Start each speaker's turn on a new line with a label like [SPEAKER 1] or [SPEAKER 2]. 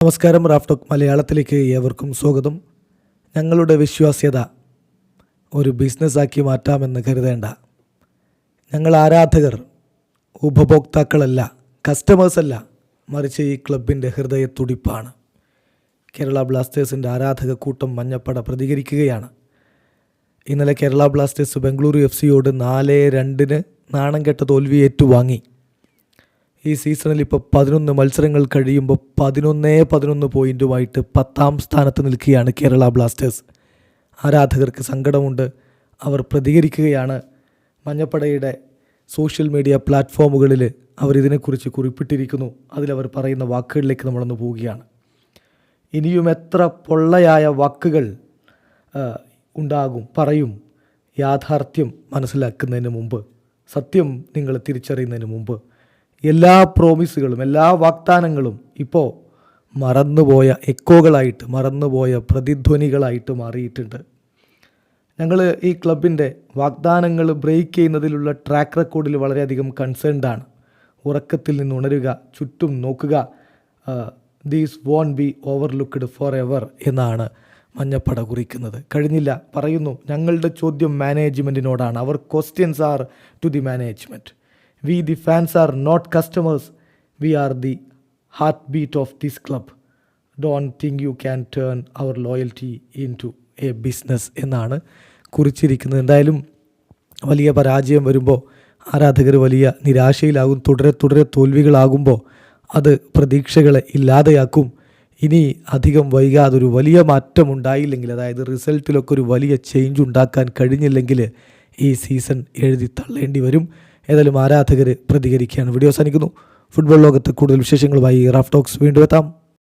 [SPEAKER 1] നമസ്കാരം. Raf talk മലയാളത്തിലേക്ക് ഏവർക്കും സ്വാഗതം. ഞങ്ങളുടെ വിശ്വാസ്യത ഒരു ബിസിനസ്സാക്കി മാറ്റാമെന്ന് കരുതേണ്ട. ഞങ്ങൾ ആരാധകർ ഉപഭോക്താക്കളല്ല, കസ്റ്റമേഴ്സല്ല, മറിച്ച് ഈ ക്ലബിൻ്റെ ഹൃദയത്തുടിപ്പാണ്. കേരള ബ്ലാസ്റ്റേഴ്സിൻ്റെ ആരാധക കൂട്ടം മഞ്ഞപ്പട പ്രതികരിക്കുകയാണ്. ഇന്നലെ കേരള ബ്ലാസ്റ്റേഴ്സ് ബംഗളൂരു FC-യോട് 4-2 നാണം കെട്ട തോൽവി ഏറ്റുവാങ്ങി. ഈ സീസണിൽ ഇപ്പോൾ 11 മത്സരങ്ങൾ കഴിയുമ്പോൾ 11 പോയിൻറ്റുമായിട്ട് 10ാം സ്ഥാനത്ത് നിൽക്കുകയാണ് കേരള ബ്ലാസ്റ്റേഴ്സ്. ആരാധകർക്ക് സങ്കടമുണ്ട്, അവർ പ്രതികരിക്കുകയാണ്. മഞ്ഞപ്പടയുടെ സോഷ്യൽ മീഡിയ പ്ലാറ്റ്ഫോമുകളിൽ അവർ ഇതിനെക്കുറിച്ച് കുറിപ്പിട്ടിരിക്കുന്നു. അതിലവർ പറയുന്ന വാക്കുകളിലേക്ക് നമ്മളൊന്ന് പോവുകയാണ്. ഇനിയും എത്ര പൊള്ളയായ വാക്കുകൾ പറയും യാഥാർത്ഥ്യം മനസ്സിലാക്കുന്നതിന് മുമ്പ്, സത്യം നിങ്ങൾ തിരിച്ചറിയുന്നതിന് മുമ്പ്. എല്ലാ പ്രോമിസുകളും എല്ലാ വാഗ്ദാനങ്ങളും ഇപ്പോൾ മറന്നുപോയ എക്കോകളായിട്ട്, മറന്നുപോയ പ്രതിധ്വനികളായിട്ട് മാറിയിട്ടുണ്ട്. ഞങ്ങൾ ഈ ക്ലബിൻ്റെ വാഗ്ദാനങ്ങൾ ബ്രേക്ക് ചെയ്യുന്നതിലുള്ള ട്രാക്ക് റെക്കോർഡിൽ വളരെയധികം കൺസേൺഡാണ്. ഉറക്കത്തിൽ നിന്ന് ഉണരുക, ചുറ്റും നോക്കുക, these won't be overlooked forever എന്നാണ് മഞ്ഞപ്പട കുറിക്കുന്നത്. കഴിഞ്ഞില്ല, പറയുന്നു. ഞങ്ങളുടെ ചോദ്യം മാനേജ്മെൻറ്റിനോടാണ്. അവർ questions are to the management. We the fans are not customers. We are the heartbeat of this club. Don't think you can turn our loyalty into a business എന്നാണ് കുറിച്ചിരിക്കുന്നത്. എന്തായാലും വലിയ പരാജയം വരുമ്പോൾ ആരാധകർ വലിയ നിരാശയിലാകും. തുടരെ തോൽവികളാകുമ്പോൾ അത് പ്രതീക്ഷകളെ ഇല്ലാതെയാക്കും. ഇനി അധികം വൈകാതെ ഒരു വലിയ മാറ്റം ഉണ്ടായില്ലെങ്കിൽ, അതായത് റിസൾട്ടിലൊക്കെ ഒരു വലിയ ചേഞ്ച് ഉണ്ടാക്കാൻ കഴിഞ്ഞില്ലെങ്കിൽ ഈ സീസൺ എഴുതി തള്ളേണ്ടി വരും. ഏതായാലും ആരാധകർ പ്രതികരിക്കുകയാണ്. വീഡിയോ അവസാനിക്കുന്നു. ഫുട്ബോൾ ലോകത്ത് കൂടുതൽ വിശേഷങ്ങളുമായി റാഫ് ടോക്സ് വീണ്ടും എത്താം.